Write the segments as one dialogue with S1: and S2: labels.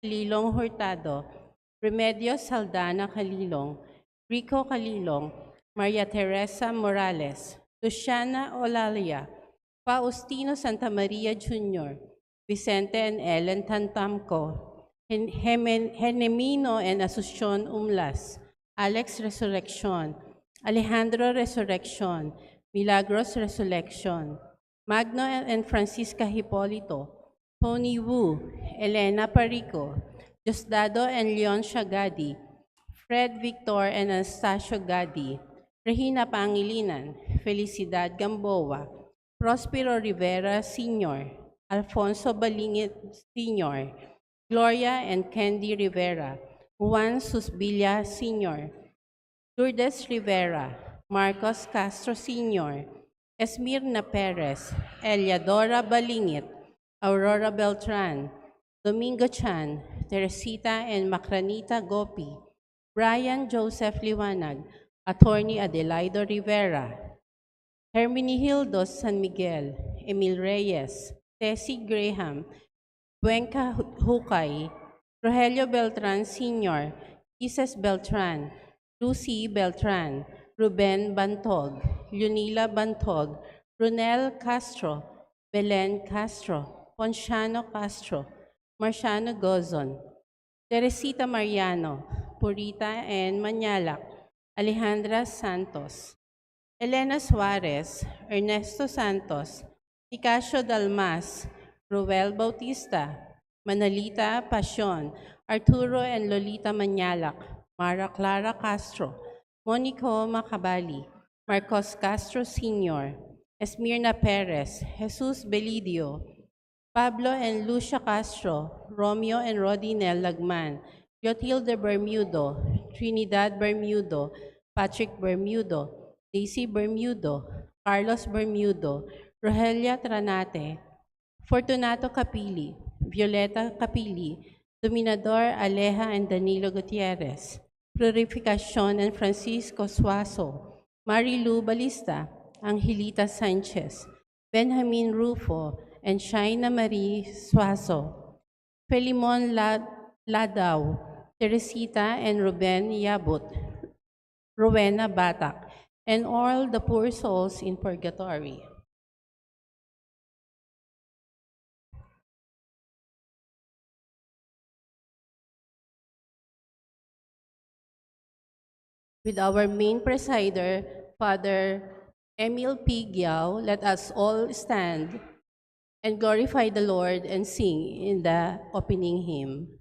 S1: Calilong Hurtado, Remedios Saldana Calilong, Rico Calilong, Maria Teresa Morales, Luciana Olalia, Faustino Santamaria Jr., Vicente and Ellen Tantamco, Genemino and Asuncion Umlas, Alex Resurrection, Alejandro Resurrection, Milagros Resurrection, Magno and Francisca Hipolito, Tony Wu, Elena Parico, Diosdado and Leon Shagadi, Fred Victor and Anastasio Gadi, Regina Pangilinan, Felicidad Gamboa, Prospero Rivera Sr., Alfonso Balingit Sr., Gloria and Candy Rivera, Juan Susbilla Sr., Lourdes Rivera, Marcos Castro Sr., Esmirna Perez, Eliadora Balingit, Aurora Beltran, Domingo Chan, Teresita and Macranita Gopi, Brian Joseph Liwanag, Attorney Adelaido Rivera, Hermenegildo San Miguel, Emil Reyes, Tessie Graham, Buenca Hukay, Rogelio Beltran Sr., Isis Beltran, Lucy Beltran, Ruben Bantog, Lunila Bantog, Runel Castro, Belen Castro, Ponciano Castro, Marciano Gozon, Teresita Mariano, Purita and Manyalak, Alejandra Santos, Elena Suarez, Ernesto Santos, Icasio Dalmas, Ruel Bautista, Manalita Pasion, Arturo and Lolita Manyalak, Mara Clara Castro, Monico Macabali, Marcos Castro Sr., Esmirna Perez, Jesus Belidio, Pablo and Lucia Castro, Romeo and Rodinel Lagman, Yotilde Bermudo, Trinidad Bermudo, Patrick Bermudo, Daisy Bermudo, Carlos Bermudo, Rogelia Tranate, Fortunato Capili, Violeta Capili, Dominador Aleja and Danilo Gutierrez, Purificacion and Francisco Suazo, Marilu Balista, Angelita Sanchez, Benjamin Rufo, and Shaina Marie Suazo, Felimon Ladao, Teresita and Ruben Yabut, Rowena Batak, and all the poor souls in purgatory. With our main presider, Father Emil P. Giao, let us all stand and glorify the Lord and sing in the opening hymn.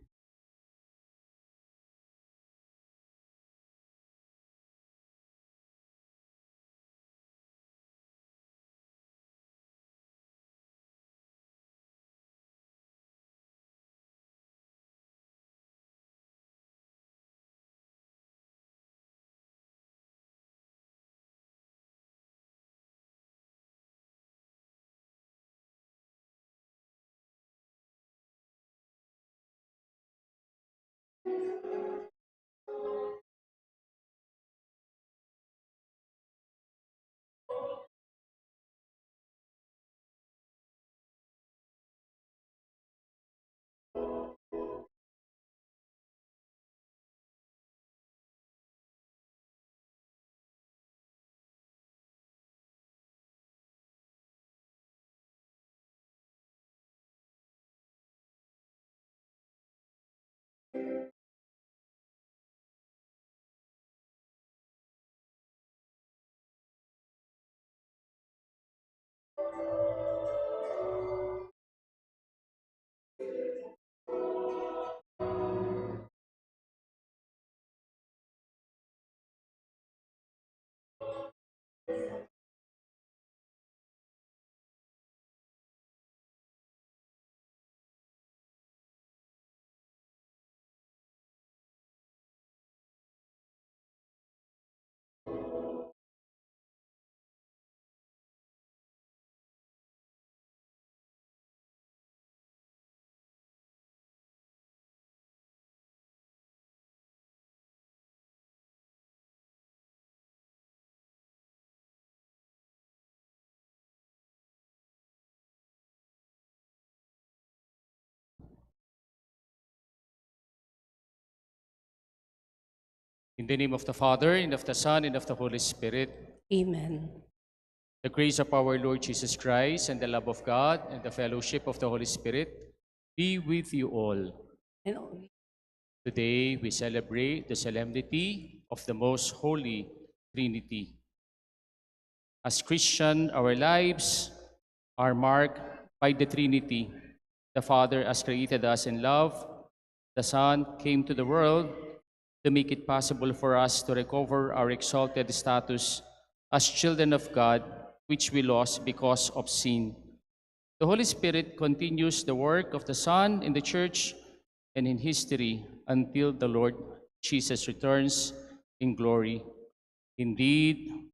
S2: In the name of the Father, and of the Son, and of the Holy Spirit.
S1: Amen.
S2: The grace of our Lord Jesus Christ, and the love of God, and the fellowship of the Holy Spirit be with you all.
S1: And
S2: Today we celebrate the solemnity of the Most Holy Trinity. As Christian, our lives are marked by the Trinity. The Father has created us in love. The Son came to the world to make it possible for us to recover our exalted status as children of God, which we lost because of sin. The Holy Spirit continues the work of the Son in the Church and in history until the Lord Jesus returns in glory. Indeed,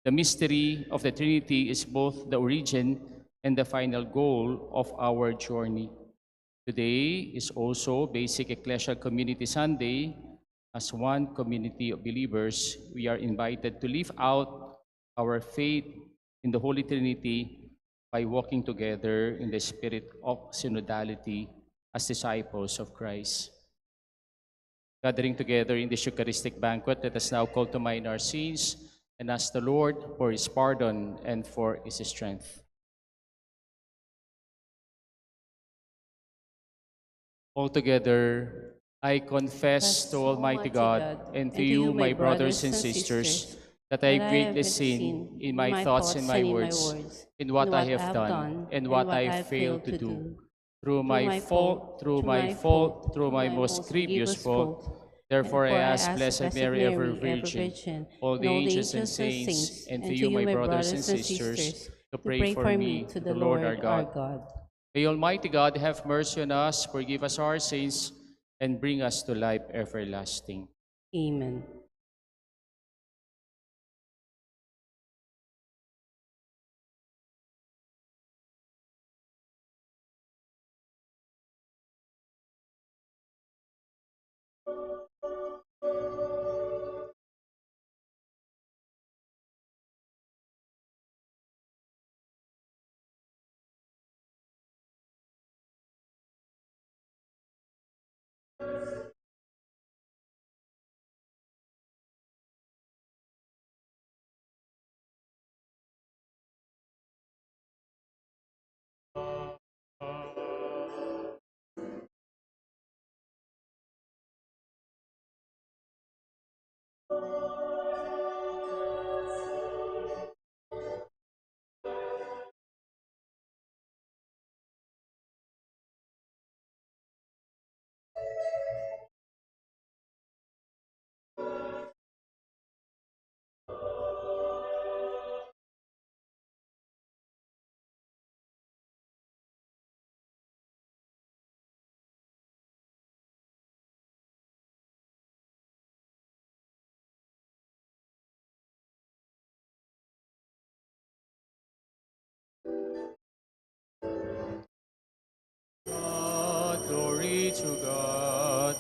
S2: the mystery of the Trinity is both the origin and the final goal of our journey. Today is also Basic Ecclesial Community Sunday. As one community of believers, we are invited to live out our faith in the Holy Trinity by walking together in the spirit of synodality as disciples of Christ. Gathering together in this Eucharistic banquet, let us now call to mind our sins and ask the Lord for His pardon and for His strength. Altogether, I confess to Almighty God and to you, my brothers and sisters, that I greatly sin in my thoughts and my words, in what I have done and what I have failed to do. Through my fault, through my most grievous fault. Therefore I ask Blessed Mary, ever Virgin, all the angels and saints, and to you, my brothers and sisters, to pray for me to the Lord our God. May Almighty God have mercy on us, forgive us our sins, and bring us to life everlasting.
S1: Amen.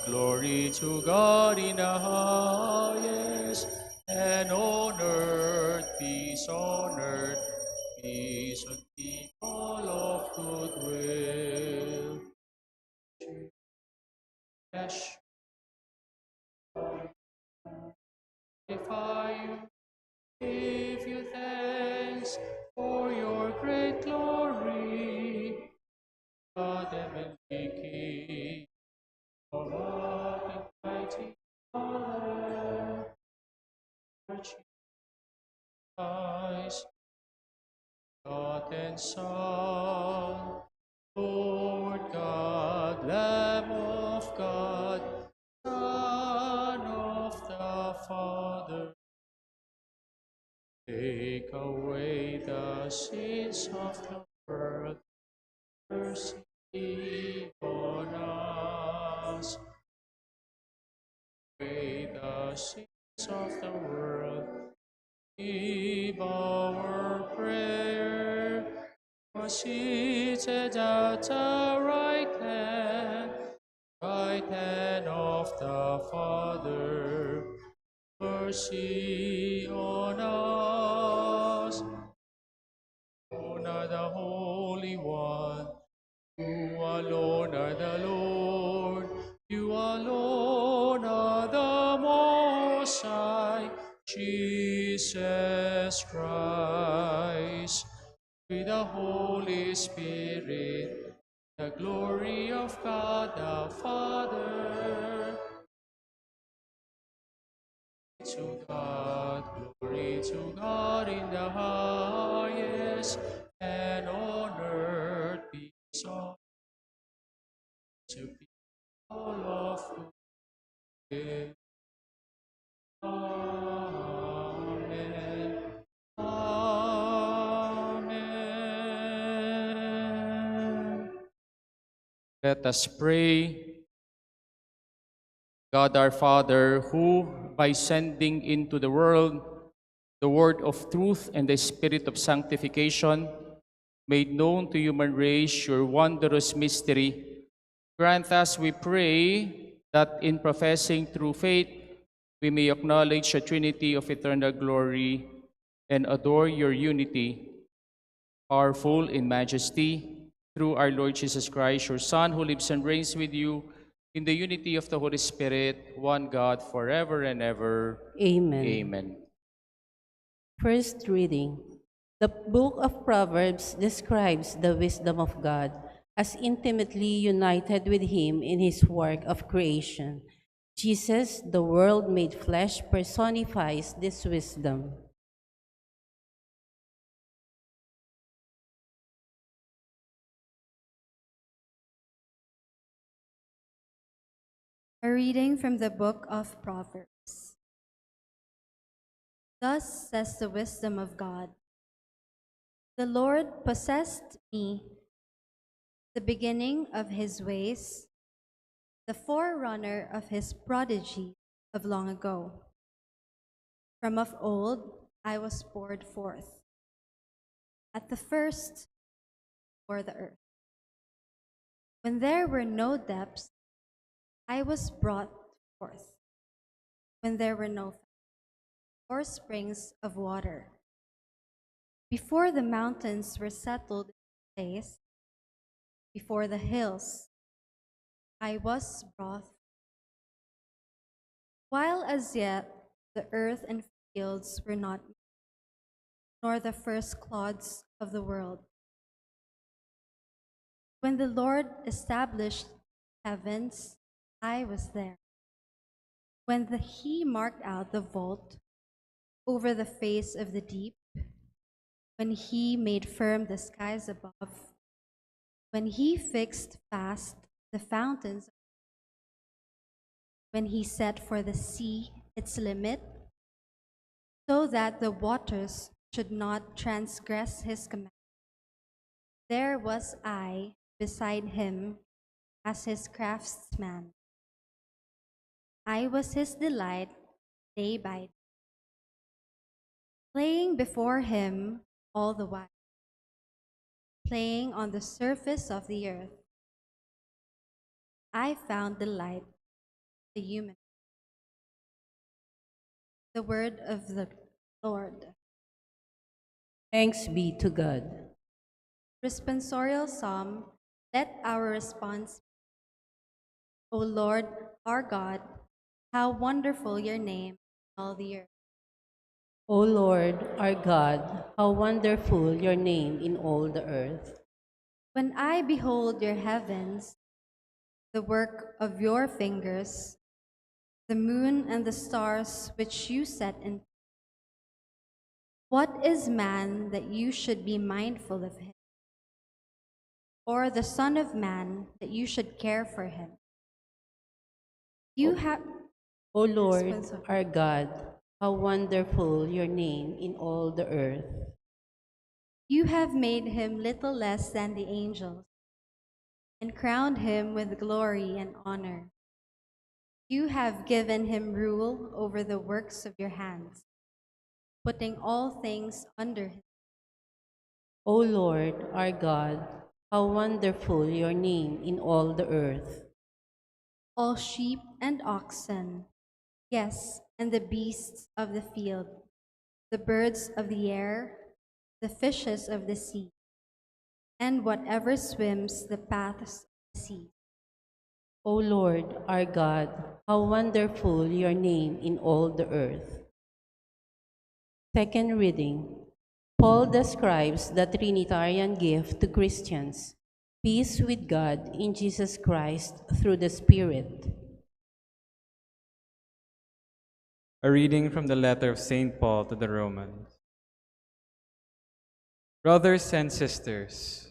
S2: Glory to God in the highest, and on earth, peace on people of goodwill. Yes, if I give you thanks for your great glory, God heavenly King, Almighty Father, Christ, God and Son, Lord God, Lamb of God, Son of the Father, take away the sins of the world, mercy on us, away the sins of the world, hear our prayer, seated at the right hand of the Father, mercy on us. Honor the Holy One, you alone are the Lord, you alone are the Son, Jesus Christ, with the Holy Spirit, the glory of God the Father. Glory to God in the highest, and on earth peace to people of good. Amen. Amen. Let us pray. God our Father, who by sending into the world the word of truth and the spirit of sanctification, made known to human race your wondrous mystery, grant us, we pray, that in professing true faith, we may acknowledge the Trinity of eternal glory and adore your unity, powerful in majesty, through our Lord Jesus Christ, your Son, who lives and reigns with you in the unity of the Holy Spirit, one God, forever and ever.
S1: Amen.
S2: Amen.
S1: First reading. The book of Proverbs describes the wisdom of God as intimately united with Him in His work of creation. Jesus, the world made flesh, personifies this wisdom.
S3: A reading from the book of Proverbs. Thus says the wisdom of God. The Lord possessed me, the beginning of his ways, the forerunner of his prodigy of long ago. From of old I was poured forth, at the first for the earth. When there were no depths, I was brought forth, when there were no or springs of water. Before the mountains were settled in place, before the hills, I was brought. While as yet the earth and fields were not, nor the first clods of the world. When the Lord established heavens, I was there. When He marked out the vault over the face of the deep, when He made firm the skies above, when He fixed fast the fountains, when He set for the sea its limit, so that the waters should not transgress His command. There was I beside Him as His craftsman. I was His delight day by day, playing before Him all the while, playing on the surface of the earth. I found delight, the human. The word of the Lord.
S1: Thanks be to God.
S3: Responsorial Psalm, let our response be, O Lord, our God, how wonderful your name in all the earth.
S1: O Lord, our God, how wonderful your name in all the earth.
S3: When I behold your heavens, the work of your fingers, the moon and the stars which you set in. What is man that you should be mindful of him? Or the Son of Man that you should care for him? You have,
S1: O Lord, our God, how wonderful your name in all the earth.
S3: you have made him little less than the angels, and crowned him with glory and honor. You have given him rule over the works of your hands, putting all things under him.
S1: O Lord, our God, how wonderful your name in all the earth.
S3: All sheep and oxen, yes, and the beasts of the field, the birds of the air, the fishes of the sea, and whatever swims the paths of the sea.
S1: O Lord, our God, How wonderful your name in all the earth. Second reading. Paul describes the Trinitarian gift to Christians: peace with God in Jesus Christ through the Spirit.
S4: A reading from the letter of St. Paul to the Romans. Brothers and sisters,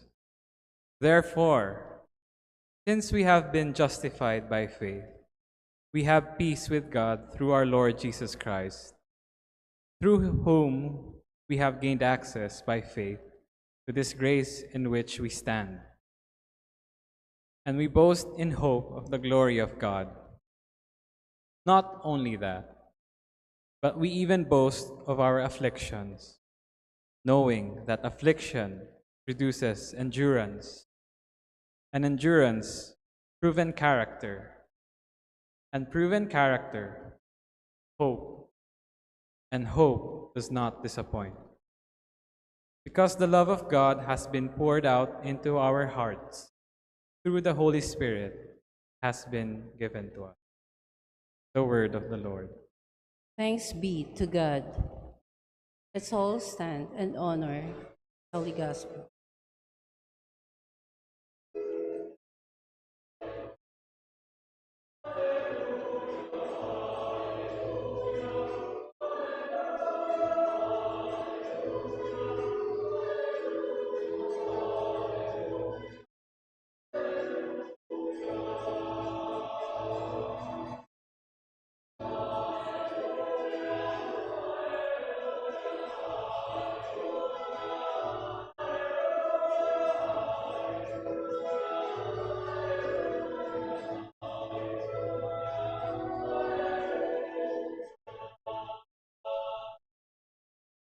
S4: therefore, since we have been justified by faith, we have peace with God through our Lord Jesus Christ, through whom we have gained access by faith to this grace in which we stand. And we boast in hope of the glory of God. Not only that, but we even boast of our afflictions, knowing that affliction produces endurance, and endurance, proven character, and proven character, hope, and hope does not disappoint. Because the love of God has been poured out into our hearts through the Holy Spirit has been given to us. The word of the Lord.
S1: Thanks be to God. Let's all stand and honor the Holy Gospel.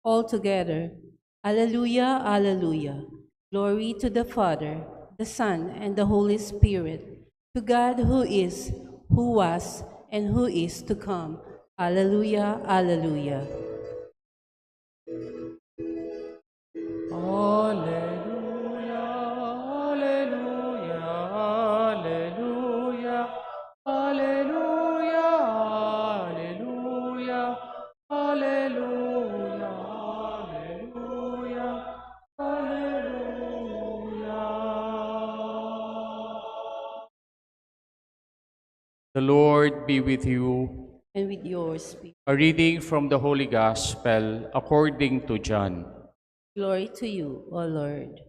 S1: All together. Alleluia, alleluia. Glory to the Father, the Son, and the Holy Spirit, to God who is, who was, and who is to come. Alleluia, alleluia.
S2: Alleluia, alleluia, alleluia, alleluia, alleluia, alleluia, alleluia, alleluia. The Lord be with you.
S1: And with your spirit.
S2: A reading from the Holy Gospel according to John.
S1: Glory to you, O Lord.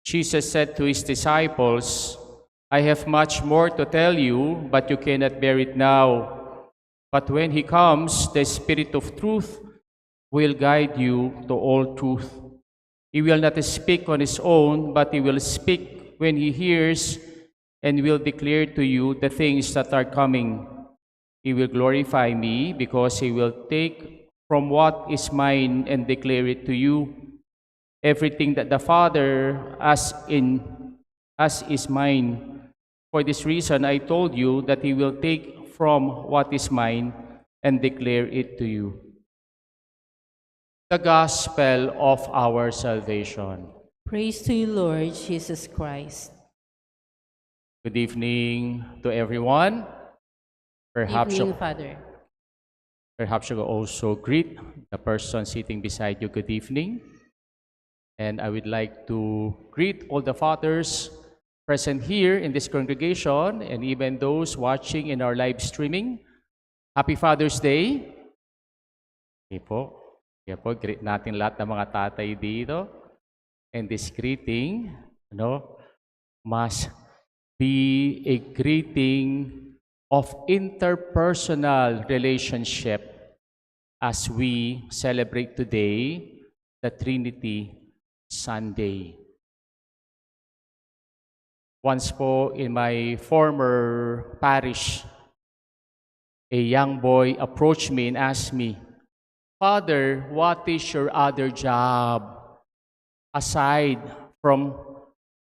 S2: Jesus said to his disciples, I have much more to tell you, but you cannot bear it now. But when he comes, the Spirit of truth will guide you to all truth. He will not speak on his own, but he will speak when he hears and will declare to you the things that are coming. He will glorify me because he will take from what is mine and declare it to you. Everything that the Father has is mine. For this reason I told you that he will take from what is mine and declare it to you. The Gospel of our salvation.
S1: Praise to you, Lord Jesus Christ.
S2: Good evening to everyone. Perhaps
S1: Evening, Father.
S2: Perhaps you will also greet the person sitting beside you. Good evening. And I would like to greet all the fathers present here in this congregation and even those watching in our live streaming. Happy Father's Day. Okay po. Okay po, greet natin lahat ng mga tatay dito. And this greeting, must be a greeting of interpersonal relationship as we celebrate today the Trinity Sunday. Once po in my former parish, a young boy approached me and asked me, Father, what is your other job aside from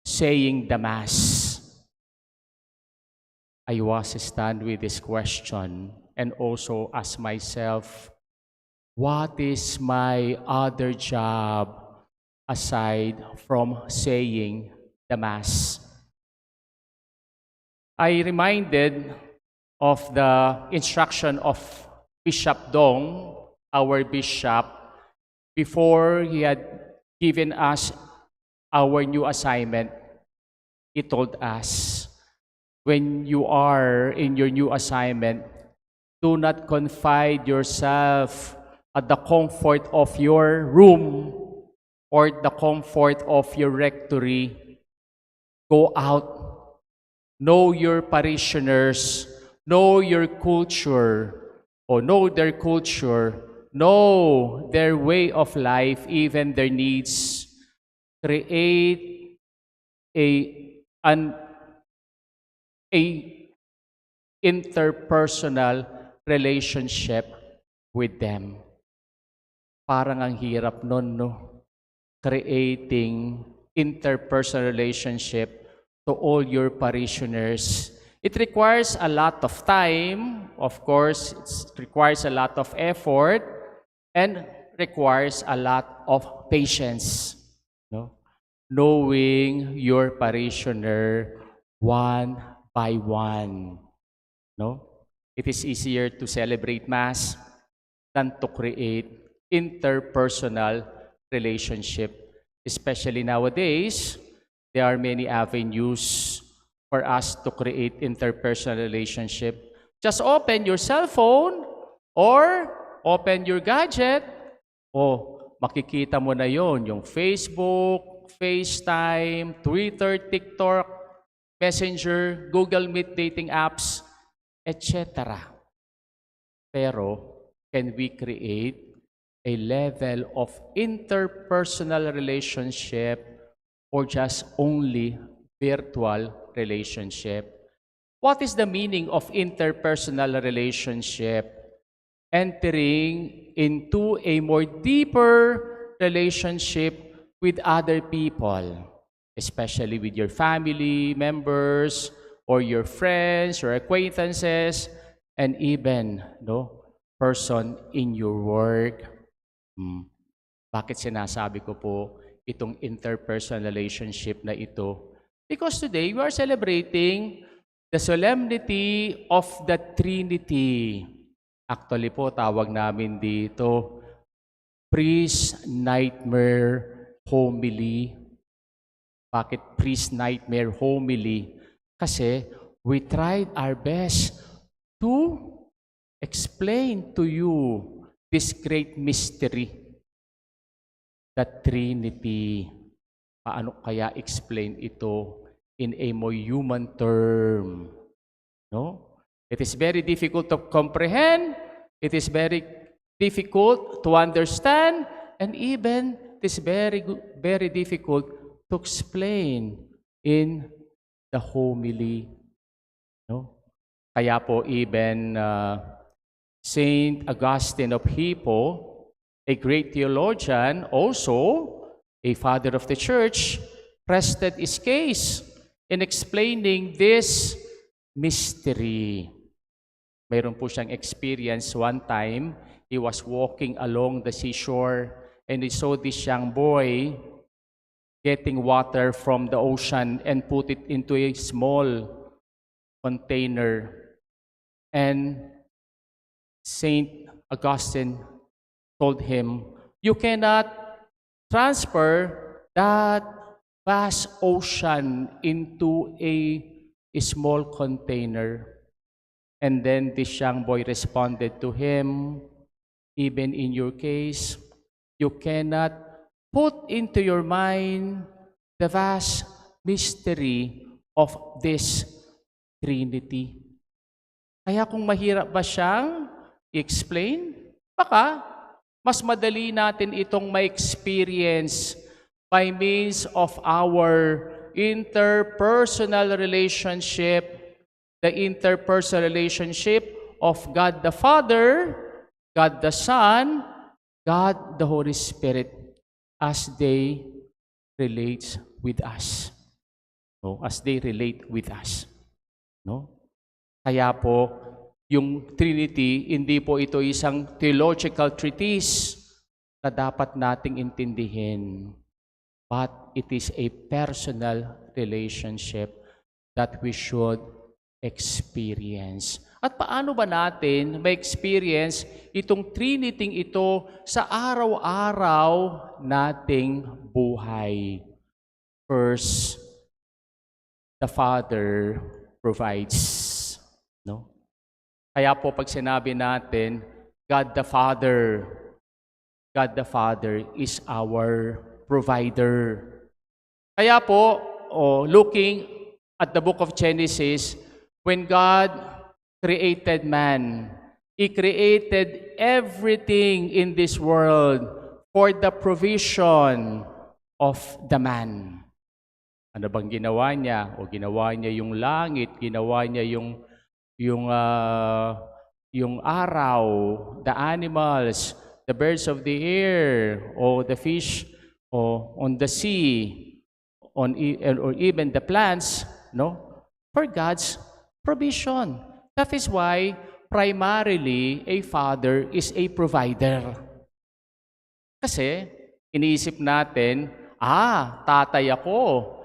S2: saying the Mass? I was stunned with this question and also asked myself, what is my other job aside from saying the Mass? I reminded of the instruction of Bishop Dong, our bishop, before he had given us our new assignment. He told us, when you are in your new assignment, do not confine yourself at the comfort of your room or the comfort of your rectory. Go out, know your parishioners, know your culture, or know their culture, know their way of life, even their needs. Create an a interpersonal relationship with them. Parang ang hirap nun, no? Creating interpersonal relationship to all your parishioners. It requires a lot of time, of course, it requires a lot of effort, and requires a lot of patience. No? Knowing your parishioner one by one. No? It is easier to celebrate Mass than to create interpersonal relationship. Especially nowadays, there are many avenues for us to create interpersonal relationship. Just open your cell phone or open your gadget. Makikita mo na yon, yung Facebook, FaceTime, Twitter, TikTok, Messenger, Google Meet dating apps, etc. Pero, can we create a level of interpersonal relationship or just only virtual relationship? What is the meaning of interpersonal relationship? Entering into a more deeper relationship with other people, especially with your family members or your friends or acquaintances, and even person in your work. Bakit sinasabi ko po itong interpersonal relationship na ito? Because today we are celebrating the solemnity of the Trinity. Actually po, tawag namin dito, Priest Nightmare Homily. Bakit Priest Nightmare Homily? Kasi we tried our best to explain to you this great mystery, the Trinity. Paano kaya explain ito in a more human term? No? It is very difficult to comprehend, it is very difficult to understand, and even it is very difficult to explain in the homily. No? Kaya po even Saint Augustine of Hippo, a great theologian, also a father of the church, rested his case in explaining this mystery. Mayroon po siyang experience one time. He was walking along the seashore and he saw this young boy getting water from the ocean and put it into a small container. And Saint Augustine told him, you cannot transfer that vast ocean into a small container. And then this young boy responded to him, even in your case, you cannot put into your mind the vast mystery of this Trinity. Kaya kung mahirap ba siyang i-explain, baka mas madali natin itong ma-experience by means of our interpersonal relationship, the interpersonal relationship of God the Father, God the Son, God the Holy Spirit, as they relate with us. No? As they relate with us. No? Kaya po, yung Trinity, hindi po ito isang theological treatise na dapat nating intindihin. But it is a personal relationship that we should experience. At paano ba natin ma-experience itong Trinity ito sa araw-araw nating buhay? First, the Father provides. No? Kaya po pag sinabi natin, God the Father is our provider. Kaya po, looking at the book of Genesis, when God created man, He created everything in this world for the provision of the man. Ano bang ginawa niya? Ginawa niya yung langit, ginawa niya yung araw, the animals, the birds of the air, or the fish, or on the sea, or even the plants, no? For God's provision. That is why primarily a father is a provider. Kasi iniisip natin, tatay ako,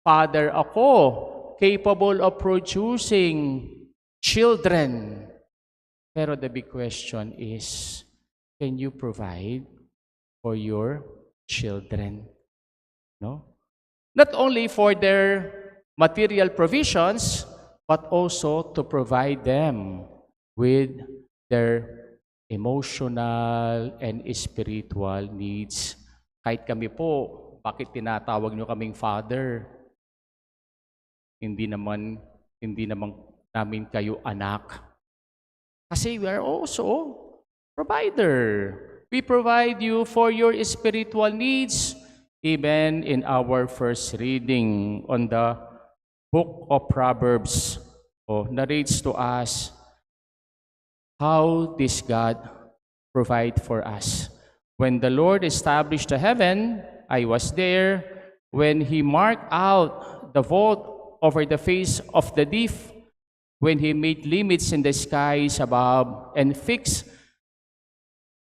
S2: father ako, capable of producing children. Pero the big question is, can you provide for your children? No? Not only for their material provisions, but also to provide them with their emotional and spiritual needs. Kahit kami po, bakit tinatawag nyo kaming father? Hindi naman namin kayo anak. Kasi we are also provider. We provide you for your spiritual needs. Even in our first reading on the book of Proverbs, narrates to us how this God provide for us. When the Lord established the heaven, I was there. When He marked out the vault over the face of the deep, when He made limits in the skies above and fixed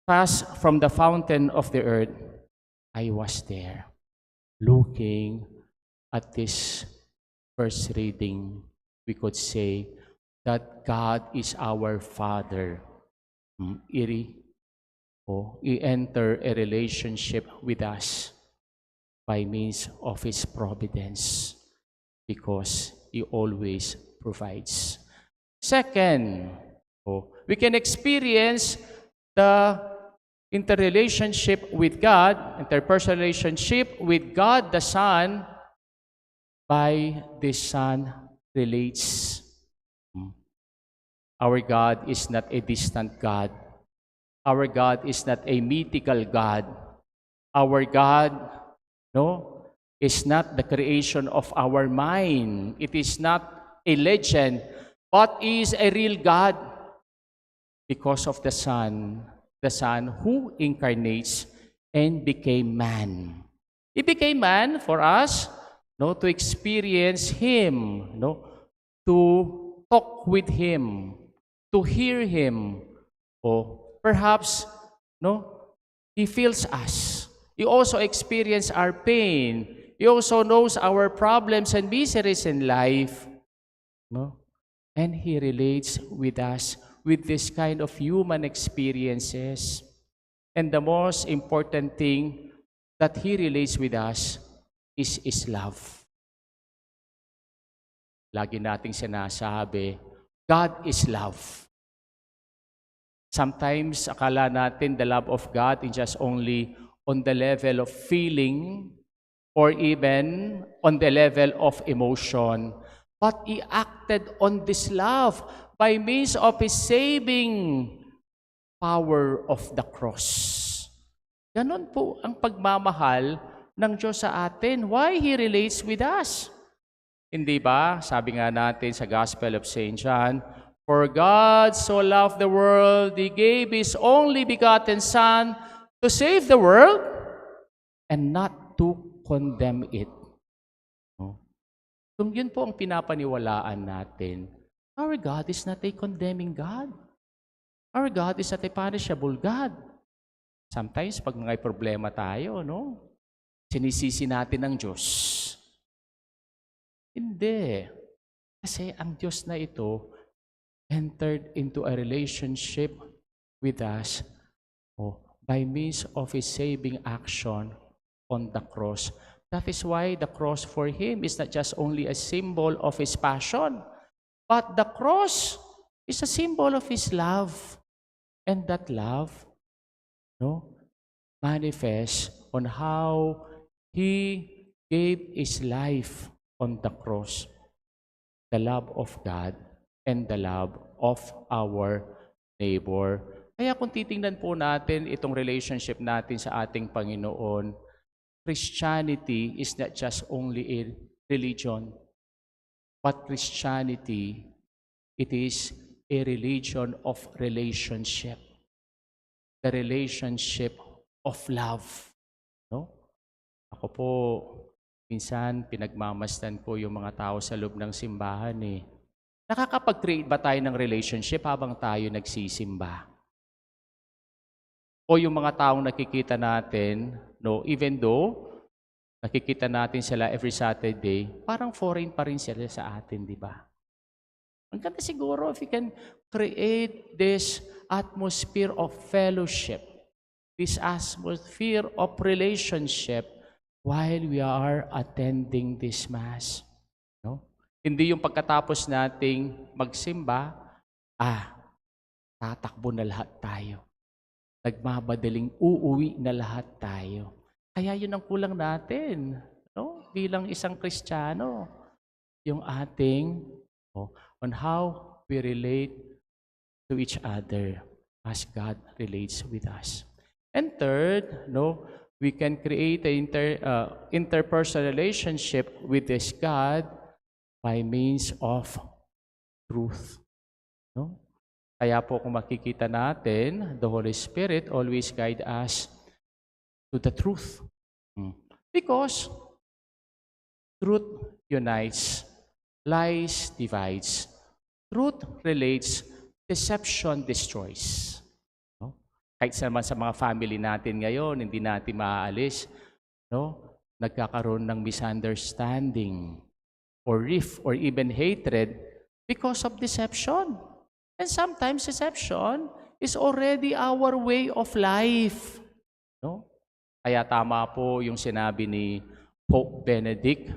S2: fast from the fountain of the earth, I was there. Looking at this first reading, we could say that God is our Father. He enter a relationship with us by means of His providence because He always provides. Second, we can experience the interrelationship with God, interpersonal relationship with God the Son, by the Son relates. Our God is not a distant God. Our God is not a mythical God. Our God, is not the creation of our mind. It is not a legend, but is a real God because of the Son who incarnates and became man. He became man for us, to experience Him, to talk with Him, to hear Him. Perhaps, He feels us. He also experienced our pain. He also knows our problems and miseries in life. And He relates with us with this kind of human experiences. And the most important thing that He relates with us is His love. Lagi nating sinasabi, God is love. Sometimes, akala natin the love of God is just only on the level of feeling or even on the level of emotion. But He acted on this love by means of His saving power of the cross. Ganon po ang pagmamahal ng Diyos sa atin. Why He relates with us? Hindi ba? Sabi nga natin sa Gospel of St. John, for God so loved the world, He gave His only begotten Son to save the world and not to condemn it. Kung yun po ang pinapaniwalaan natin, our God is not a condemning God. Our God is not a punishable God. Sometimes, pag may problema tayo, sinisisi natin ang Diyos. Hindi. Kasi ang Diyos na ito entered into a relationship with us by means of His saving action on the cross. That is why the cross for Him is not just only a symbol of His passion, but the cross is a symbol of His love. And that love, manifests on how He gave His life on the cross. The love of God and the love of our neighbor. Kaya kung titingnan po natin itong relationship natin sa ating Panginoon, Christianity is not just only a religion, but Christianity, it is a religion of relationship. The relationship of love. No? Ako po, minsan pinagmamasdan ko yung mga tao sa loob ng simbahan eh. Nakakapag-create ba tayo ng relationship habang tayo nagsisimba? O yung mga taong nakikita natin, even though nakikita natin sila every Saturday, parang foreign pa rin sila sa atin, di ba? Ang ganda siguro if we can create this atmosphere of fellowship, this atmosphere of relationship while we are attending this Mass. No? Hindi yung pagkatapos nating magsimba, tatakbo na lahat tayo. Nagmamadaling uuwi na lahat tayo. Kaya yun ang kulang natin, bilang isang Kristiyano. Yung ating, on how we relate to each other as God relates with us. And third, we can create an interpersonal relationship with this God by means of truth. No? Kaya po kung makikita natin, the Holy Spirit always guide us to the truth. Because truth unites, lies divides. Truth relates, deception destroys. Kahit naman sa mga family natin ngayon, hindi natin maaalis, nagkakaroon ng misunderstanding or rift or even hatred because of deception. And sometimes deception is already our way of life. Kaya tama po yung sinabi ni Pope Benedict.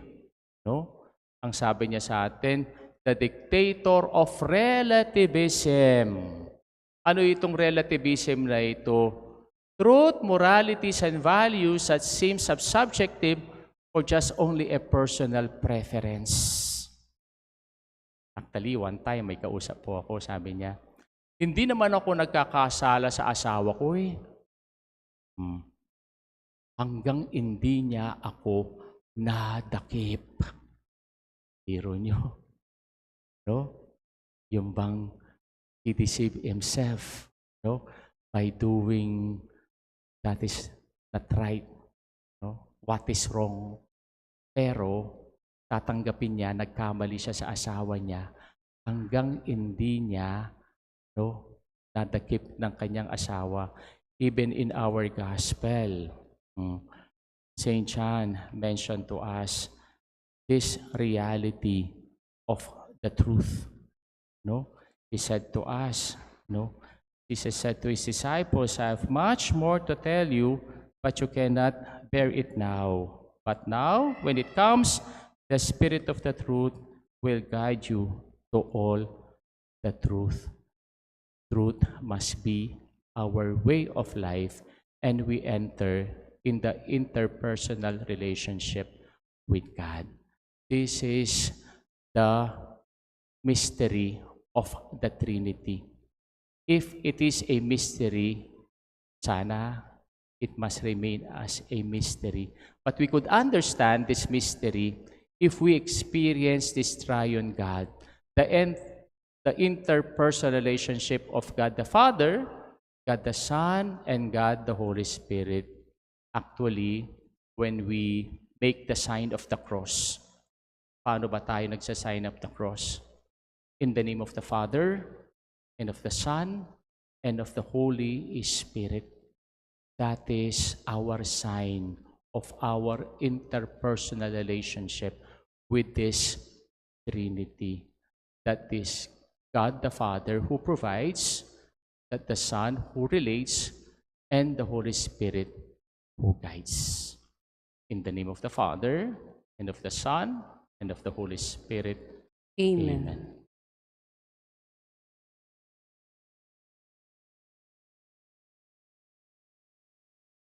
S2: Ang sabi niya sa atin, the dictator of relativism. Ano itong relativism na ito? Truth, moralities, and values that seem subjective or just only a personal preference. Actually, one time may kausap po ako, sabi niya, hindi naman ako nagkakasala sa asawa ko eh. Hanggang hindi niya ako nadakip. Hero niyo. Yung bang he deceived himself by doing that is not right, what is wrong. Pero tatanggapin niya, nagkamali siya sa asawa niya hanggang hindi niya nadakip ng kanyang asawa. Even in our gospel, St. John mentioned to us this reality of the truth. He said to us, Jesus said to His disciples, I have much more to tell you, but you cannot bear it now. But now, when it comes, the Spirit of the truth will guide you to all the truth. Truth must be our way of life, and we enter in the interpersonal relationship with God. This is the mystery of the Trinity. If it is a mystery, sana it must remain as a mystery. But we could understand this mystery if we experience this triune God, the interpersonal relationship of God the Father, God the Son, and God the Holy Spirit. Actually, when we make the sign of the cross, paano ba tayo nagsa-sign of the cross? In the name of the Father, and of the Son, and of the Holy Spirit. That is our sign of our interpersonal relationship with this Trinity. that this God the Father who provides, that the Son who relates, and the Holy Spirit who guides. In the name of the Father, and of the Son, and of the Holy Spirit.
S1: Amen.
S2: Amen.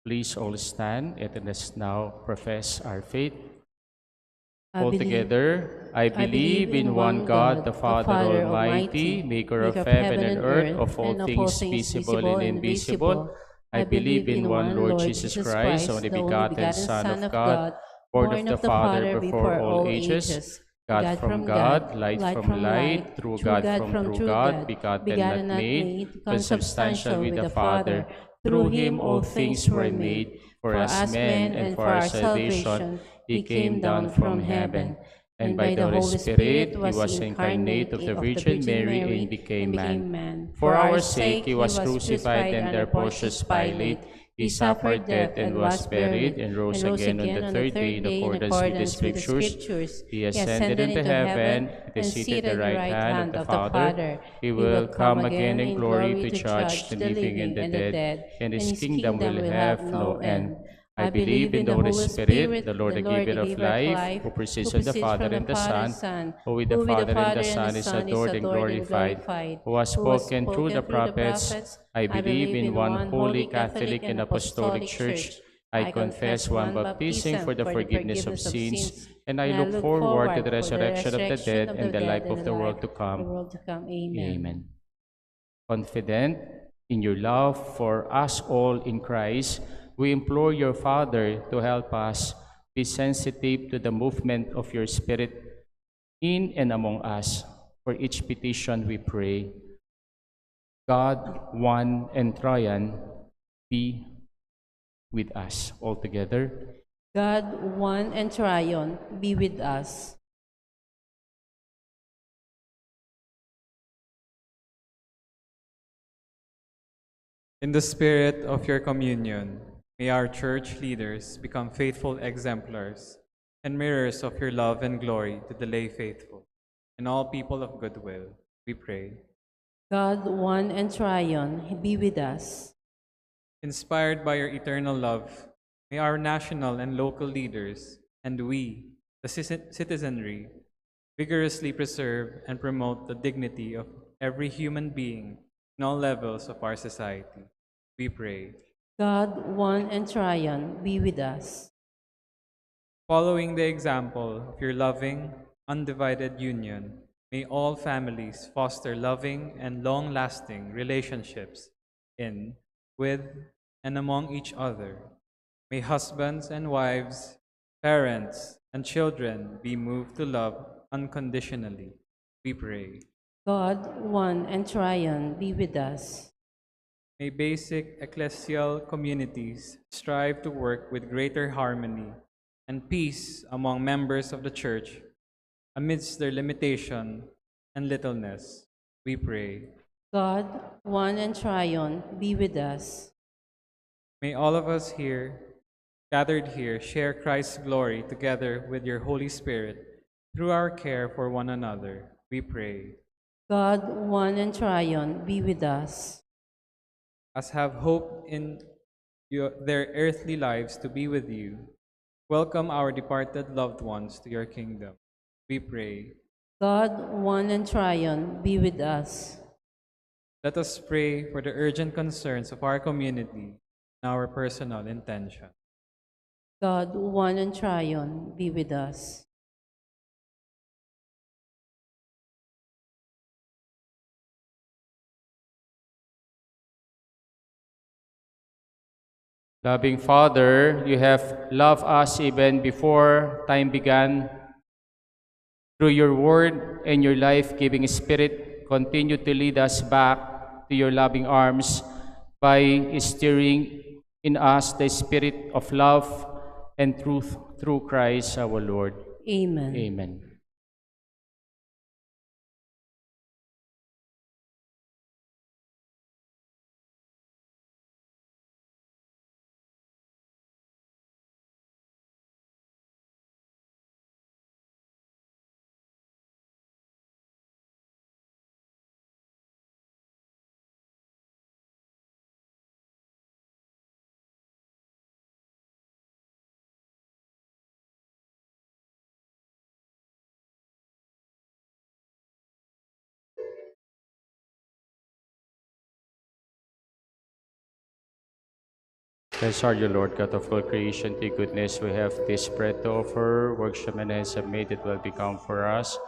S2: Please all stand and let us now profess our faith.
S1: I believe,
S2: Altogether, I believe in one God, the Father Almighty, maker of heaven and earth, of all things visible and invisible. I believe in one Lord Jesus Christ, only begotten Son of God, born of the Father before all ages, God from God, light from light, true God from true God, begotten not made, consubstantial with the Father. Through him all things were made. For us men and for our salvation, he came down from heaven. And by the Holy Spirit, he was incarnate of the Virgin Mary and became man. For our sake, he was crucified under Pontius Pilate. He suffered death and was buried and rose again on the third day in accordance with the Scriptures. He ascended into heaven and is seated at the right hand of the Father. He will come again in glory to judge the living and the dead, and his kingdom will have no end. I believe in the Holy Spirit, the Lord, the giver of life, who proceeds from the Father and the Son, who with the Father and the Son is adored and glorified, who has spoken through the prophets. I believe in one holy Catholic and Apostolic Church. I confess one baptism for the forgiveness of sins, and I look forward to the resurrection of the dead and the life of the world to come. Amen. Confident in your love for us all in Christ, we implore your Father to help us be sensitive to the movement of your Spirit in and among us. For each petition we pray. God, one and triune, be with us. All together.
S1: God, one and triune, be with us.
S4: In the spirit of your communion, may our church leaders become faithful exemplars and mirrors of your love and glory to the lay faithful and all people of goodwill, we pray.
S1: God, one and triune, be with us.
S4: Inspired by your eternal love, may our national and local leaders and we, the citizenry, vigorously preserve and promote the dignity of every human being in all levels of our society. We pray.
S1: God, one and triune, be with us.
S4: Following the example of your loving, undivided union, may all families foster loving and long-lasting relationships in, with, and among each other. May husbands and wives, parents, and children be moved to love unconditionally. We pray.
S1: God, one and triune, be with us.
S4: May basic ecclesial communities strive to work with greater harmony and peace among members of the Church amidst their limitation and littleness. We pray.
S1: God, one and triune, be with us.
S4: May all of us here, gathered here, share Christ's glory together with your Holy Spirit through our care for one another. We pray.
S1: God, one and triune, be with us.
S4: As have hope in their earthly lives to be with you, welcome our departed loved ones to your kingdom. We pray.
S1: God, one and triune, be with us.
S4: Let us pray for the urgent concerns of our community and our personal intention.
S1: God, one and triune, be with us.
S2: Loving Father, you have loved us even before time began. Through your word and your life-giving spirit, continue to lead us back to your loving arms by stirring in us the spirit of love and truth through Christ our Lord.
S1: Amen.
S2: Amen. Blessed are you, Lord God of all creation. To your goodness we have this bread to offer. Workshop and hands have made it will become for us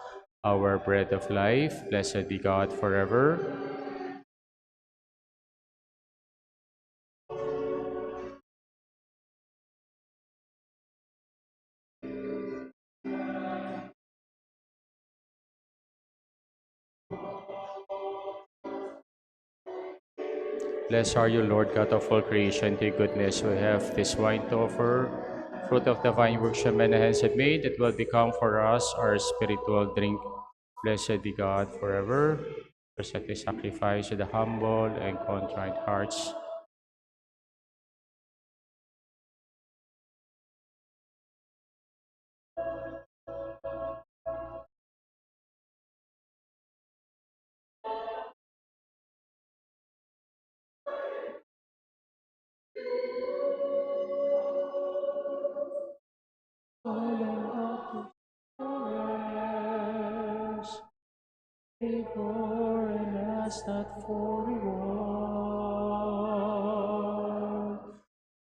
S2: our bread of life. Blessed be God forever. Blessed are you, Lord God of all creation. To your goodness we have this wine to offer. Fruit of the vine workshop and hands have made it will become for us our spiritual drink. Blessed be God forever. Present the sacrifice to the humble and contrite hearts. Before and ask not for reward.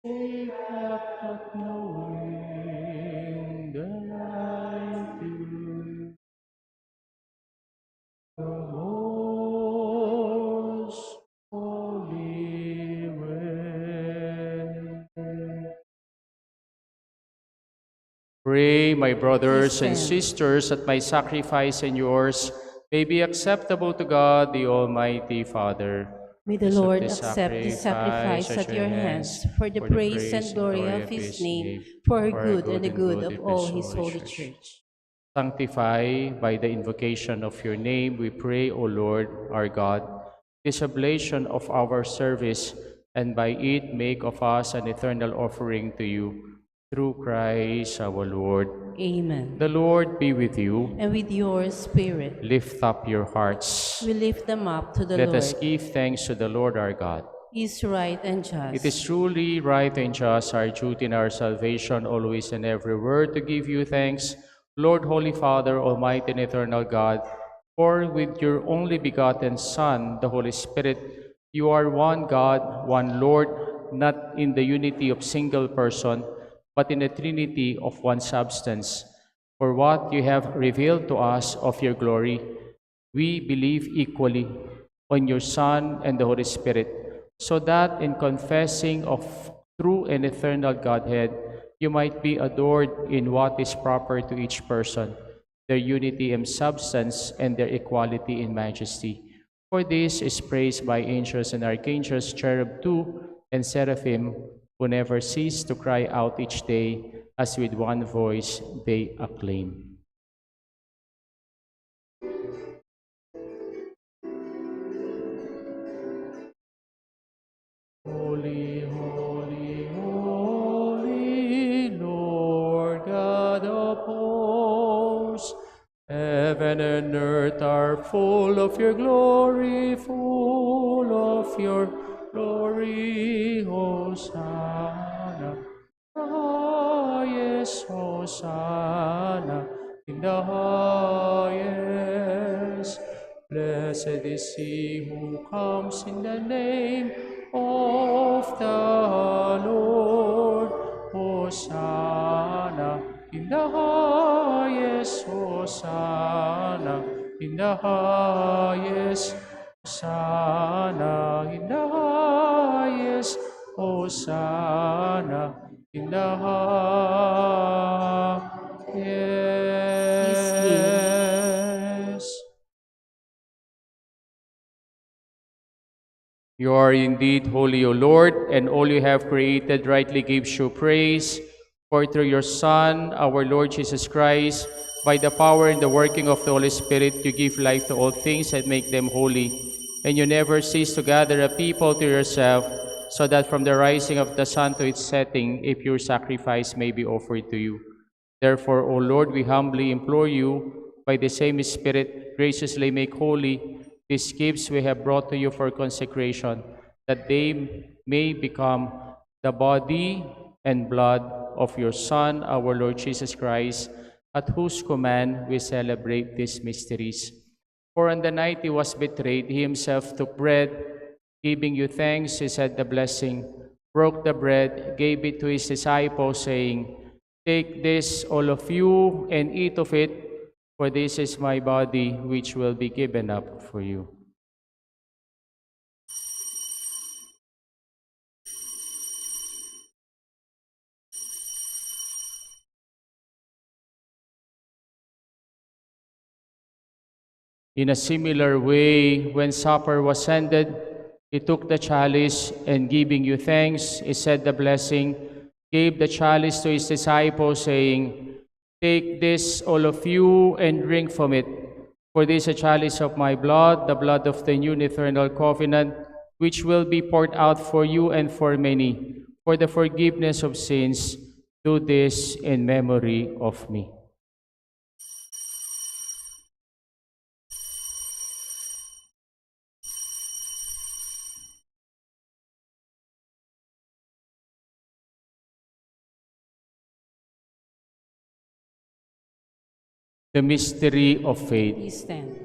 S2: Take up not knowing the life is the most holy way. Pray, my brothers and
S1: stand.
S2: sisters, that my sacrifice and yours may be acceptable to God, the Almighty Father.
S1: May the
S2: Accept
S1: Lord
S2: this
S1: accept this
S2: sacrifice
S1: sacrifice
S2: at
S1: at
S2: your
S1: your
S2: hands
S1: hands for the
S2: for the
S1: praise and
S2: praise and
S1: glory
S2: glory
S1: of
S2: of
S1: his
S2: His
S1: name,
S2: name,
S1: for our
S2: for our
S1: good and
S2: good
S1: the
S2: and
S1: good
S2: good
S1: of
S2: of
S1: all
S2: His
S1: his
S2: holy
S1: holy
S2: Church.
S1: church.
S2: Sanctify by the invocation of your name, we pray, O Lord, our God, this oblation of our service, and by it make of us an eternal offering to you, through Christ our Lord.
S1: Amen.
S2: The Lord be with you.
S1: And with your spirit,
S2: Lift up your hearts.
S1: we lift them up to the
S2: Let
S1: Lord.
S2: us give thanks to the Lord our God.
S1: He is right and
S2: It is
S1: just.
S2: truly right and just, our duty and our salvation, always and everywhere, to give you thanks, Lord, Holy Father, Almighty and eternal God, for with your only begotten Son, the Holy Spirit, you are one God, one Lord, not in the unity of single person, but in the Trinity of one substance. For what you have revealed to us of your glory, we believe equally on your Son and the Holy Spirit, so that in confessing of true and eternal Godhead, you might be adored in what is proper to each person, their unity in substance and their equality in majesty. For this is praised by angels and archangels, cherub too, and seraphim, who never cease to cry out each day, as with one voice they acclaim. Holy, holy, holy, Lord God of hosts, heaven and earth are full of your glory, full of your glory. Hosanna, highest Hosanna, in the highest. Blessed is he who comes in the name of the Lord. Hosanna in the highest. Hosanna in the highest. Hosanna in the highest. Hosanna in the
S1: Please kneel.
S2: highest. You are indeed holy, O Lord, and all you have created rightly gives you praise. For through your Son, our Lord Jesus Christ, by the power and the working of the Holy Spirit, you give life to all things and make them holy. And you never cease to gather a people to yourself, so that from the rising of the sun to its setting, a pure sacrifice may be offered to you. Therefore, O Lord, we humbly implore you, by the same Spirit, graciously make holy these gifts we have brought to you for consecration, that they may become the body and blood of your Son, our Lord Jesus Christ, at whose command we celebrate these mysteries. For on the night he was betrayed, he himself took bread, giving you thanks, he said the blessing, broke the bread, gave it to his disciples, saying, "Take this, all of you, and eat of it, for this is my body, which will be given up for you." In a similar way, when supper was ended, he took the chalice, and giving you thanks, he said the blessing, gave the chalice to his disciples, saying, "Take this, all of you, and drink from it. For this is a chalice of my blood, the blood of the new and eternal covenant, which will be poured out for you and for many, for the forgiveness of sins. Do this in memory of me." The mystery of faith.
S1: Please stand.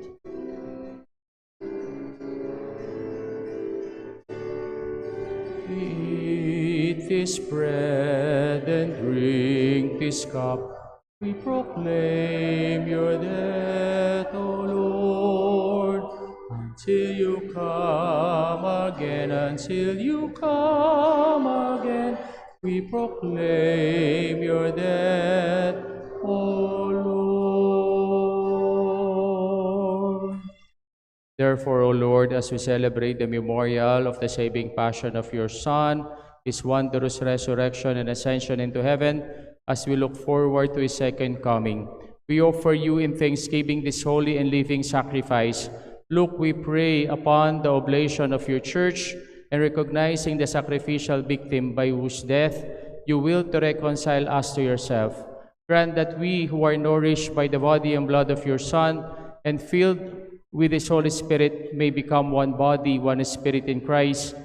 S2: Eat this bread and drink this cup. We proclaim your death, O Lord, until you come again, until you come again. We proclaim your death, O Lord. Therefore, O Lord, as we celebrate the memorial of the saving passion of your Son, his wondrous resurrection and ascension into heaven, as we look forward to his second coming, we offer you in thanksgiving this holy and living sacrifice. Look, we pray, upon the oblation of your church, and recognizing the sacrificial victim by whose death you will to reconcile us to yourself. Grant that we who are nourished by the body and blood of your Son and filled with his Holy Spirit may become one body, one spirit in Christ,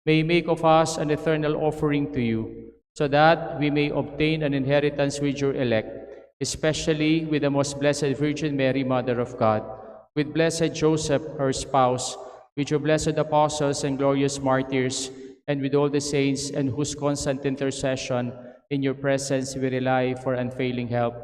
S2: may make of us an eternal offering to you, so that we may obtain an inheritance with your elect, especially with the most blessed Virgin Mary, Mother of God, with blessed Joseph, her spouse, with your blessed apostles and glorious martyrs, and with all the saints, and whose constant intercession in your presence we rely for unfailing help.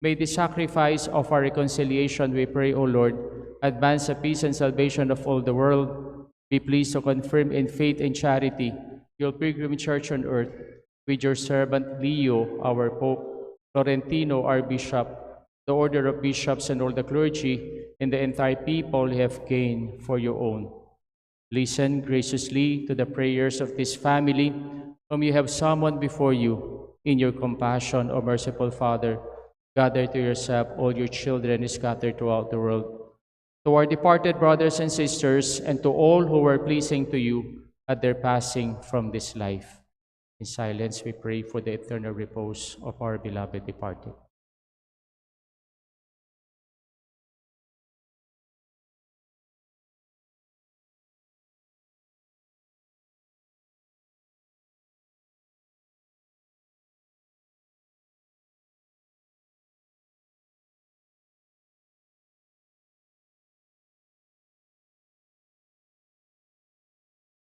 S2: May the sacrifice of our reconciliation, we pray, O Lord, advance the peace and salvation of all the world. Be pleased to confirm in faith and charity your pilgrim church on earth, with your servant Leo, our Pope, Florentino, our Bishop, the order of bishops and all the clergy, and the entire people you have gained for your own. Listen graciously to the prayers of this family, whom you have summoned before you. In your compassion, O merciful Father, gather to yourself all your children scattered throughout the world. To our departed brothers and sisters, and to all who were pleasing to you at their passing from this life. In silence, we pray for the eternal repose of our beloved departed.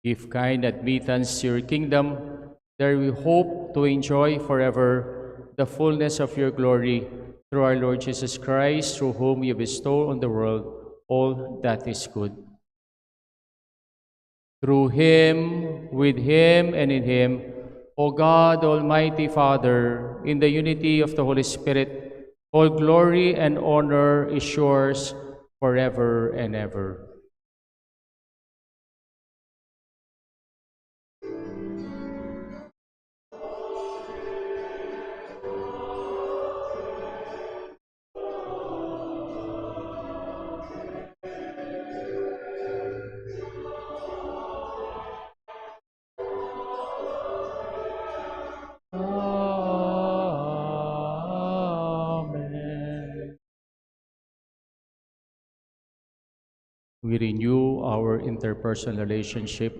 S2: Give kind admittance to your kingdom, there we hope to enjoy forever the fullness of your glory, through our Lord Jesus Christ, through whom you bestow on the world all that is good. Through him, with him, and in him, O God, Almighty Father, in the unity of the Holy Spirit, all glory and honor is yours forever and ever. Amen. We renew our interpersonal relationship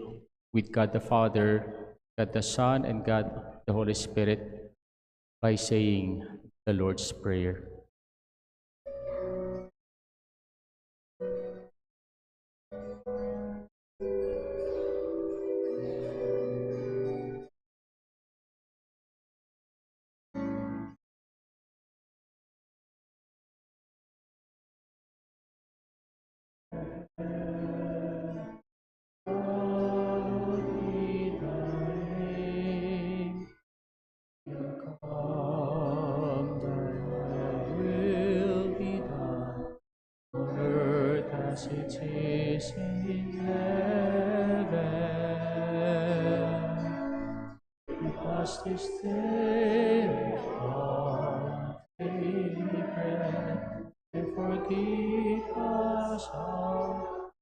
S2: with God the Father, God the Son, and God the Holy Spirit by saying the Lord's Prayer. Hallowed be thy name. Come, thy will be done, on earth as it is in heaven. Give us this day our daily bread, and forgive us our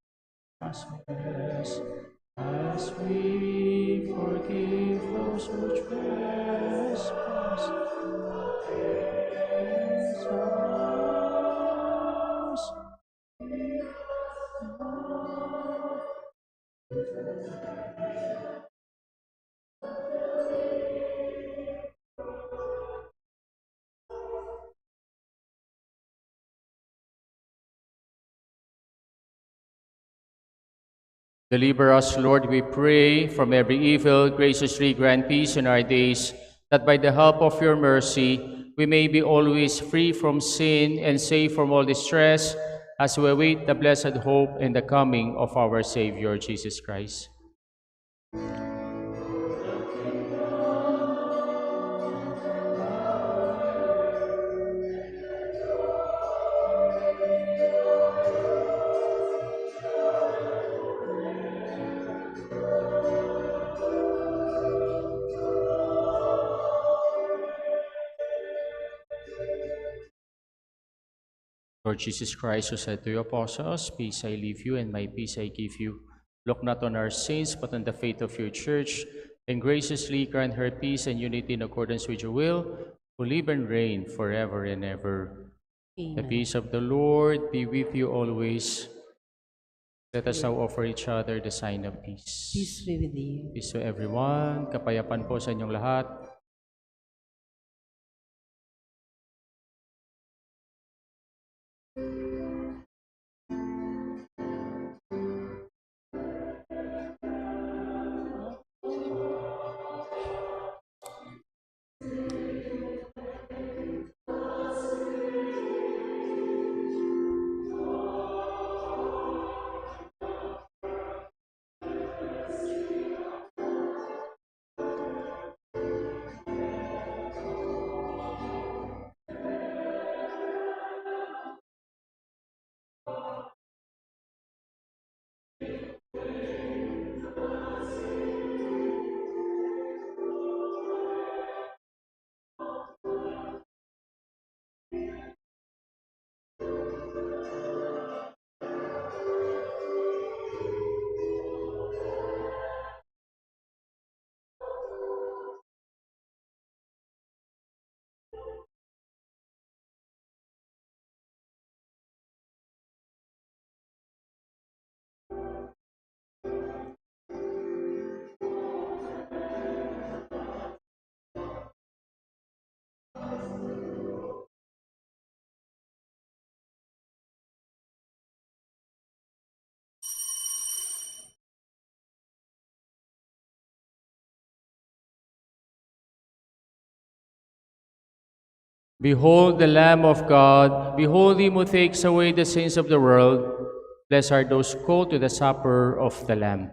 S2: trespasses, as we forgive those who trespass against us. Deliver us, Lord, we pray, from every evil. Graciously grant peace in our days, that by the help of your mercy we may be always free from sin and safe from all distress, as we await the blessed hope and the coming of our Savior, Jesus Christ. Lord Jesus Christ, who said to your apostles, "Peace I leave you, and my peace I give you," look not on our sins, but on the faith of your church, and graciously grant her peace and unity in accordance with your will, who live and reign forever and ever. The
S1: Amen.
S2: peace of the Lord be with you always. Let us now offer each other the sign of peace.
S1: Peace be with you.
S2: Peace to everyone. Kapayapaan po sa inyong lahat. Behold the Lamb of God. Behold him who takes away the sins of the world. Blessed are those called to the supper of the Lamb.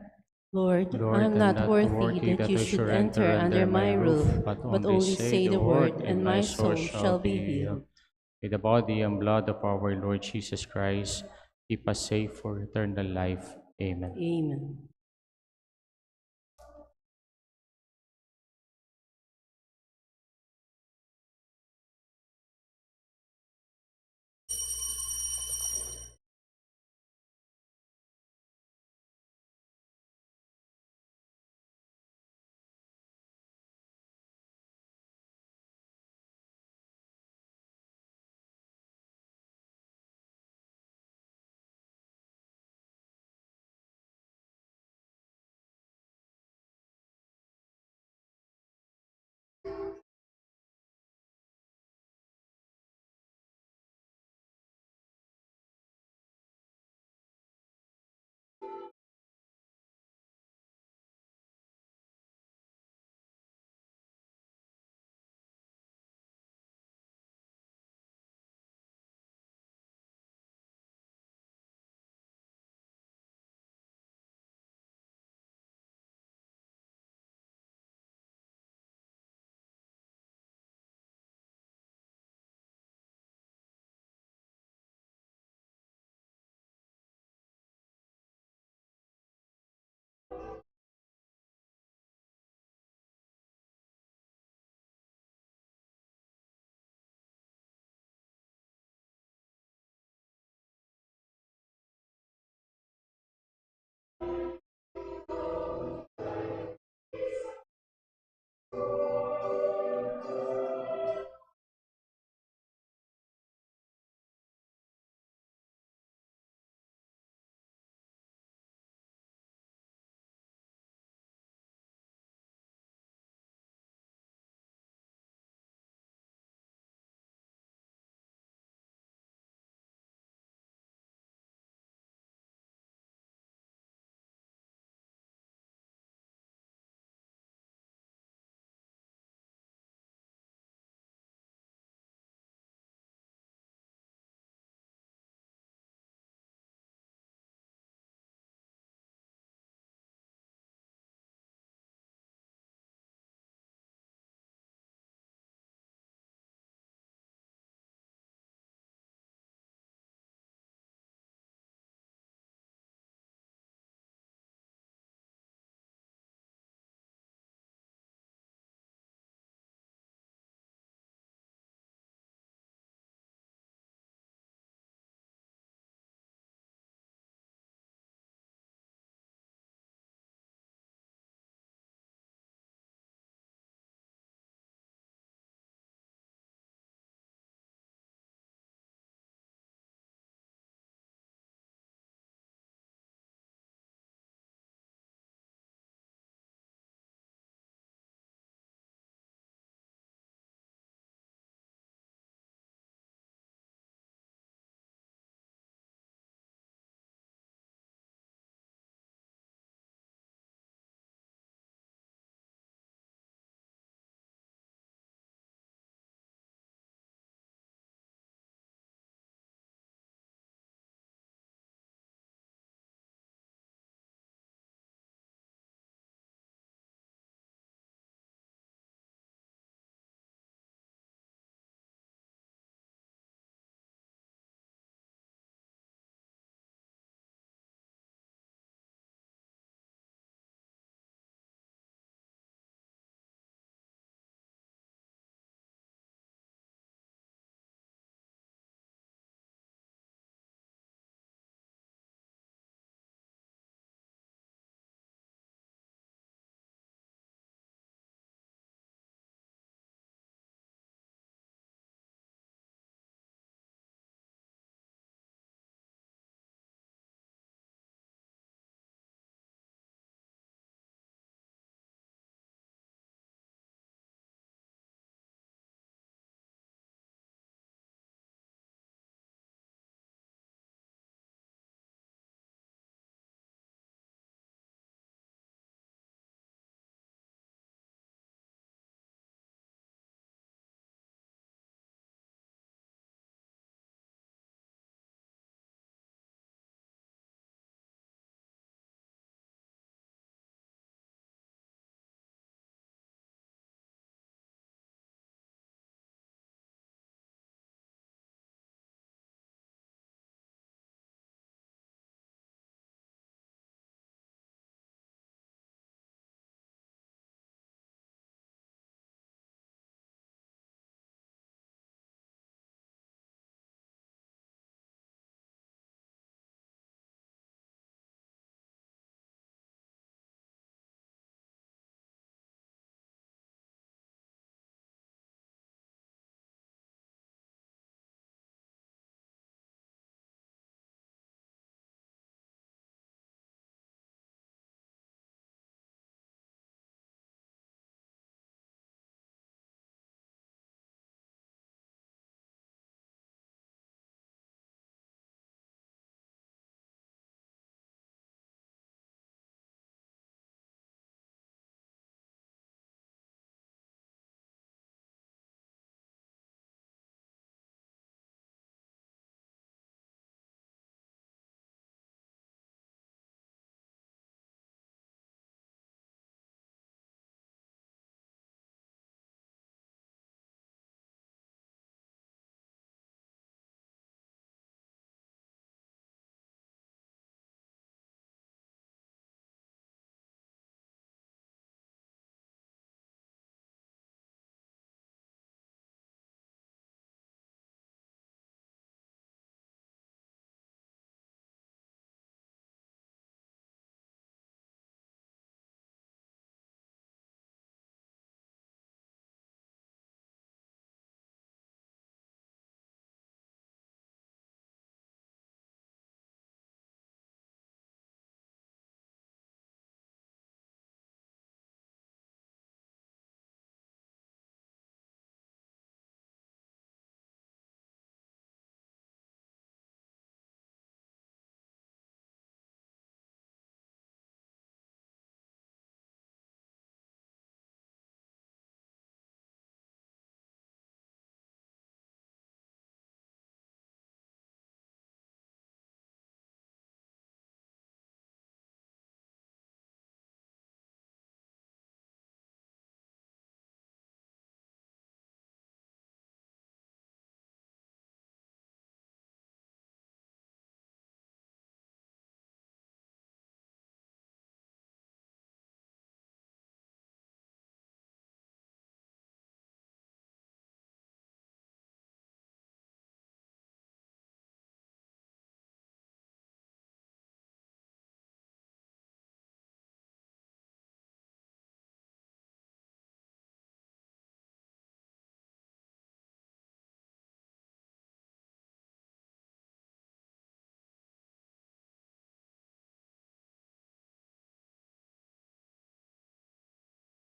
S1: Lord, I
S2: Lord,
S1: am
S2: I'm
S1: not
S2: not
S1: worthy that
S2: worthy
S1: you
S2: that I
S1: should
S2: should
S1: enter
S2: enter
S1: under
S2: under
S1: my
S2: my
S1: roof,
S2: roof,
S1: but
S2: but
S1: only
S2: say
S1: say
S2: the
S1: the
S2: word,
S1: word,
S2: and
S1: and
S2: my
S1: my
S2: soul
S1: soul
S2: shall
S1: shall be
S2: be healed.
S1: healed.
S2: May the body and blood of our Lord Jesus Christ keep us safe for eternal life. Amen.
S1: Amen.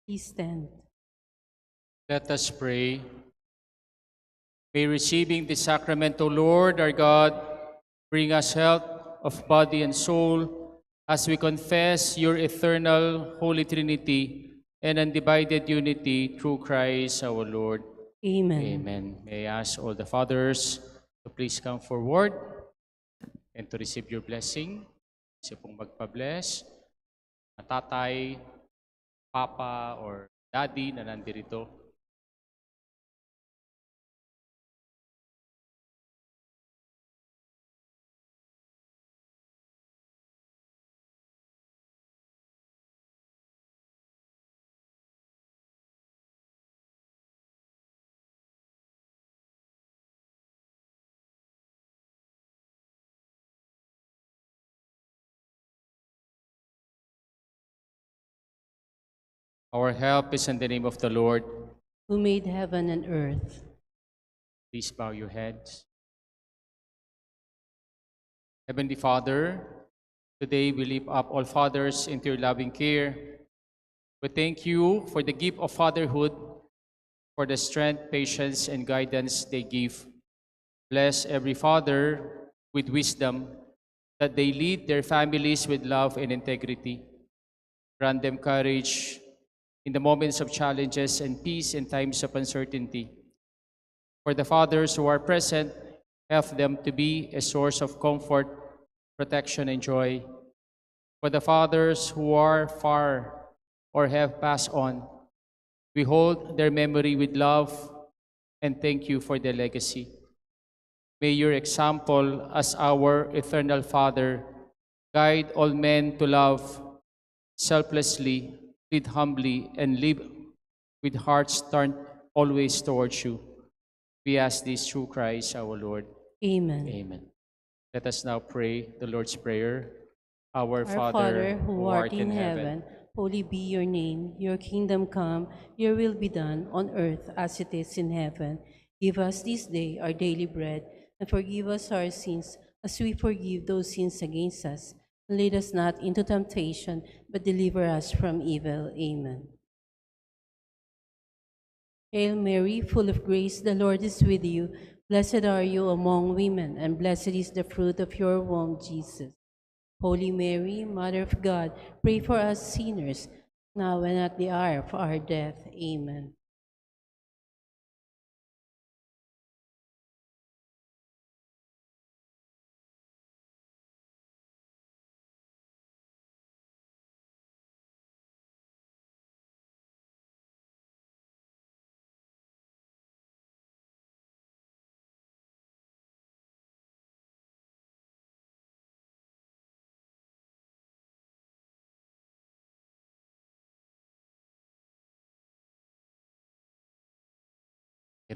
S1: Please stand.
S2: Let us pray. May receiving the sacrament, O Lord, our God, bring us health of body and soul as we confess your eternal Holy Trinity and undivided unity through Christ our Lord.
S1: Amen.
S2: Amen. May I ask all the fathers to please come forward and to receive your blessing. Kasi pong magpa-bless, tatay, papa, or daddy na nandirito. Our help is in the name of the Lord.
S1: Who made heaven and earth.
S2: Please bow your heads. Heavenly Father, today we lift up all fathers into your loving care. We thank you for the gift of fatherhood, for the strength, patience, and guidance they give. Bless every father with wisdom, that they lead their families with love and integrity. Grant them courage in the moments of challenges and peace in times of uncertainty. For the fathers who are present, help them to be a source of comfort, protection, and joy. For the fathers who are far or have passed on, we hold their memory with love and thank you for their legacy. May your example as our eternal Father guide all men to love selflessly, lead humbly, and live with hearts turned always towards you. We ask this through Christ our Lord.
S1: Amen.
S2: Amen. Let us now pray the Lord's Prayer. Our
S1: Our Father, who art in
S2: heaven,
S1: heaven, holy be your name. Your kingdom come, your will be done on earth as it is in heaven. Give us this day our daily bread, and forgive us our sins as we forgive those sins against us. And lead us not into temptation, but deliver us from evil. Amen. Hail Mary, full of grace, the Lord is with you. Blessed are you among women, and blessed is the fruit of your womb, Jesus. Holy Mary, Mother of God, pray for us sinners, now and at the hour of our death. Amen.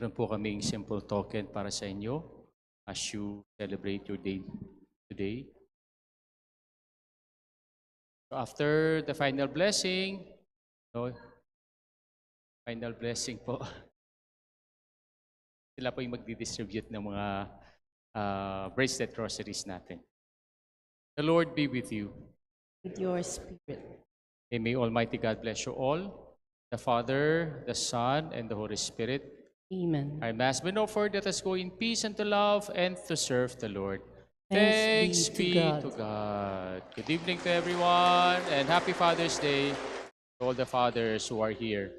S2: meron po kaming simple token para sa inyo as you celebrate your day today. So after the final blessing, no, final blessing po, sila po yung magdi-distribute ng mga bracelet groceries natin. The Lord be with you.
S1: With your spirit.
S2: And may Almighty God bless you all, the Father, the Son, and the Holy Spirit.
S1: Amen.
S2: Our Mass been offered. Let us go in peace and to love and to serve the Lord.
S1: Thanks
S2: Thanks
S1: be
S2: be
S1: to
S2: to God. Good evening to everyone and happy Father's Day to all the fathers who are here.